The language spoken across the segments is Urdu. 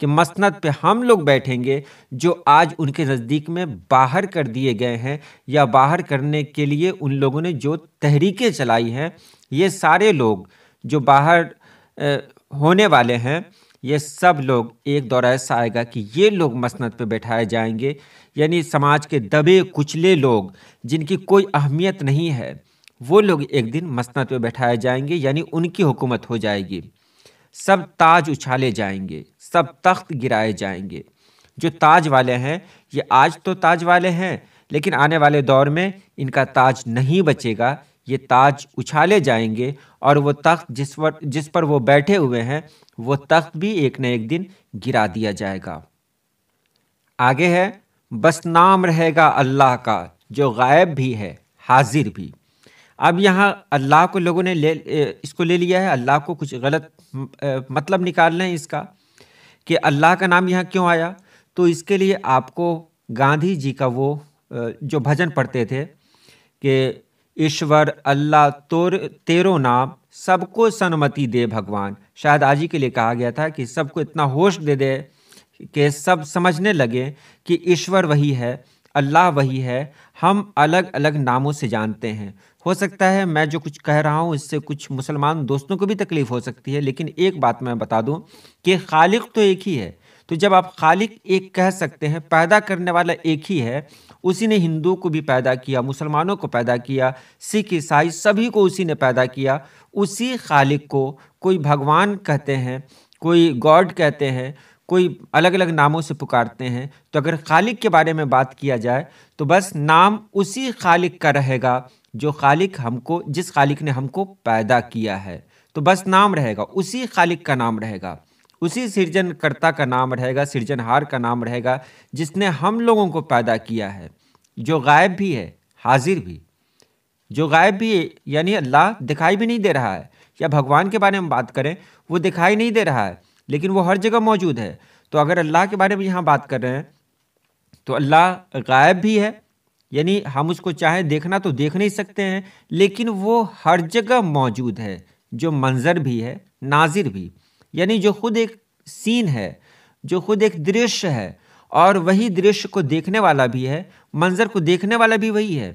کہ مسند پہ ہم لوگ بیٹھیں گے جو آج ان کے نزدیک میں باہر کر دیے گئے ہیں، یا باہر کرنے کے لیے ان لوگوں نے جو تحریکیں چلائی ہیں، یہ سارے لوگ جو باہر ہونے والے ہیں، یہ سب لوگ ایک دور ایسا آئے گا کہ یہ لوگ مسند پہ بیٹھائے جائیں گے، یعنی سماج کے دبے کچلے لوگ جن کی کوئی اہمیت نہیں ہے، وہ لوگ ایک دن مسند پہ بیٹھائے جائیں گے، یعنی ان کی حکومت ہو جائے گی۔ سب تاج اچھالے جائیں گے، سب تخت گرائے جائیں گے۔ جو تاج والے ہیں یہ آج تو تاج والے ہیں، لیکن آنے والے دور میں ان کا تاج نہیں بچے گا، یہ تاج اچھالے جائیں گے، اور وہ تخت جس پر وہ بیٹھے ہوئے ہیں وہ تخت بھی ایک نہ ایک دن گرا دیا جائے گا۔ آگے ہے، بس نام رہے گا اللہ کا جو غائب بھی ہے حاضر بھی۔ اب یہاں اللہ کو لوگوں نے اس کو لے لیا ہے، اللہ کو کچھ غلط مطلب نکالنا ہے اس کا کہ اللہ کا نام یہاں کیوں آیا۔ تو اس کے لیے آپ کو گاندھی جی کا وہ جو بھجن پڑھتے تھے کہ ایشور اللہ تیرو نام سب کو سنمتی دے بھگوان، شاید آج ہی کے لیے کہا گیا تھا کہ سب کو اتنا ہوش دے دے کہ سب سمجھنے لگے کہ ایشور وہی ہے، اللہ وہی ہے، ہم الگ الگ ناموں سے جانتے ہیں۔ ہو سکتا ہے میں جو کچھ کہہ رہا ہوں اس سے کچھ مسلمان دوستوں کو بھی تکلیف ہو سکتی ہے، لیکن ایک بات میں بتا دوں کہ خالق تو ایک ہی ہے۔ تو جب آپ خالق ایک کہہ سکتے ہیں، پیدا کرنے والا ایک ہی ہے، اسی نے ہندو کو بھی پیدا کیا، مسلمانوں کو پیدا کیا، سکھ عیسائی سبھی کو اسی نے پیدا کیا، اسی خالق کو کوئی بھگوان کہتے ہیں، کوئی گاڈ کہتے ہیں، کوئی الگ الگ ناموں سے پکارتے ہیں۔ تو اگر خالق کے بارے میں بات کیا جائے تو بس نام اسی خالق کا رہے گا جو خالق جس خالق نے ہم کو پیدا کیا ہے، تو بس نام رہے گا، اسی خالق کا نام رہے گا، اسی سرجن کرتا کا نام رہے گا، سرجن ہار کا نام رہے گا، جس نے ہم لوگوں کو پیدا کیا ہے، جو غائب بھی ہے حاضر بھی۔ جو غائب بھی ہے یعنی اللہ دکھائی بھی نہیں دے رہا ہے، یا بھگوان کے بارے میں بات کریں وہ دکھائی نہیں دے رہا ہے لیکن وہ ہر جگہ موجود ہے۔ تو اگر اللہ کے بارے میں یہاں بات کر رہے ہیں تو اللہ غائب بھی ہے، یعنی ہم اس کو چاہیں دیکھنا تو دیکھ نہیں سکتے ہیں، لیکن وہ ہر جگہ موجود ہے، جو منظر بھی ہے ناظر بھی، یعنی جو خود ایک سین ہے، جو خود ایک درشیہ ہے، اور وہی درشیہ کو دیکھنے والا بھی ہے، منظر کو دیکھنے والا بھی وہی ہے،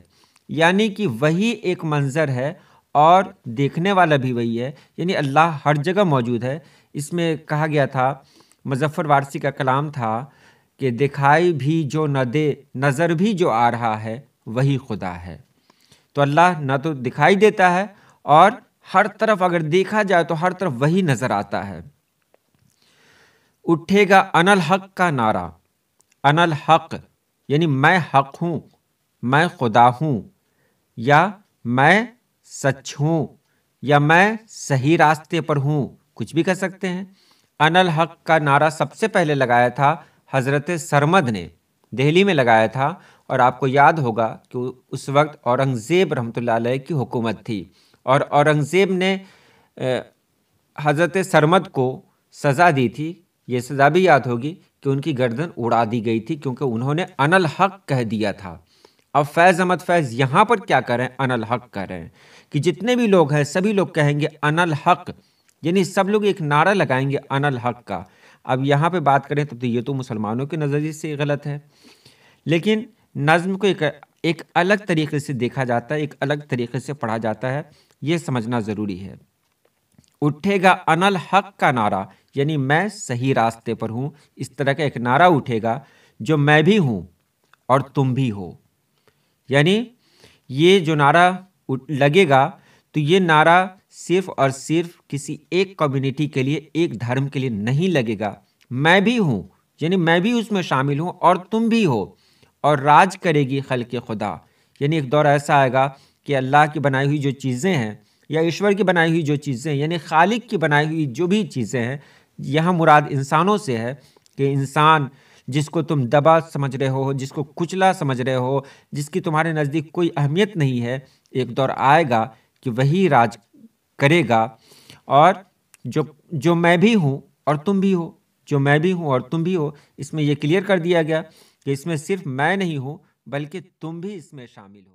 یعنی کہ وہی ایک منظر ہے اور دیکھنے والا بھی وہی ہے، یعنی اللہ ہر جگہ موجود ہے۔ اس میں کہا گیا تھا، مظفر وارثی کا کلام تھا کہ دکھائی بھی جو نہ دے نظر بھی جو آ رہا ہے وہی خدا ہے۔ تو اللہ نہ تو دکھائی دیتا ہے اور ہر طرف اگر دیکھا جائے تو ہر طرف وہی نظر آتا ہے۔ اٹھے گا انا الحق کا نعرہ، انا الحق یعنی میں حق ہوں، میں خدا ہوں، یا میں سچ ہوں، یا میں صحیح راستے پر ہوں، کچھ بھی کہہ سکتے ہیں۔ انا الحق کا نعرہ سب سے پہلے لگایا تھا حضرت سرمد نے، دہلی میں لگایا تھا، اور آپ کو یاد ہوگا کہ اس وقت اورنگزیب رحمۃ اللہ علیہ کی حکومت تھی، اور اورنگزیب نے حضرت سرمد کو سزا دی تھی۔ یہ سزا بھی یاد ہوگی کہ ان کی گردن اڑا دی گئی تھی کیونکہ انہوں نے انا الحق کہہ دیا تھا۔ اب فیض احمد فیض یہاں پر کیا کر رہے ہیں؟ انا الحق کہہ رہے ہیں کہ جتنے بھی لوگ ہیں سبھی لوگ کہیں گے انا الحق، یعنی سب لوگ ایک نعرہ لگائیں گے انا الحق کا۔ اب یہاں پہ بات کریں تو یہ تو مسلمانوں کے نظریے سے غلط ہے، لیکن نظم کو ایک الگ طریقے سے دیکھا جاتا ہے، ایک الگ طریقے سے پڑھا جاتا ہے، یہ سمجھنا ضروری ہے۔ اٹھے گا انا الحق کا نعرہ یعنی میں صحیح راستے پر ہوں، اس طرح کا ایک نعرہ اٹھے گا جو میں بھی ہوں اور تم بھی ہو، یعنی یہ جو نعرہ لگے گا تو یہ نعرہ صرف اور صرف کسی ایک کمیونٹی کے لیے، ایک دھرم کے لیے نہیں لگے گا، میں بھی ہوں یعنی میں بھی اس میں شامل ہوں اور تم بھی ہو، اور راج کرے گی خلق خدا، یعنی ایک دور ایسا آئے گا کہ اللہ کی بنائی ہوئی جو چیزیں ہیں یا ایشور کی بنائی ہوئی جو چیزیں ہیں، یعنی خالق کی بنائی ہوئی جو بھی چیزیں ہیں، یہاں مراد انسانوں سے ہے کہ انسان جس کو تم دبا سمجھ رہے ہو، جس کو کچلا سمجھ رہے ہو، جس کی تمہارے نزدیک کوئی اہمیت نہیں ہے، ایک دور آئے گا کہ وہی راج کرے گا، اور جو میں بھی ہوں اور تم بھی ہو، جو میں بھی ہوں اور تم بھی ہو، اس میں یہ کلیئر کر دیا گیا کہ اس میں صرف میں نہیں ہوں بلکہ تم بھی اس میں شامل ہو۔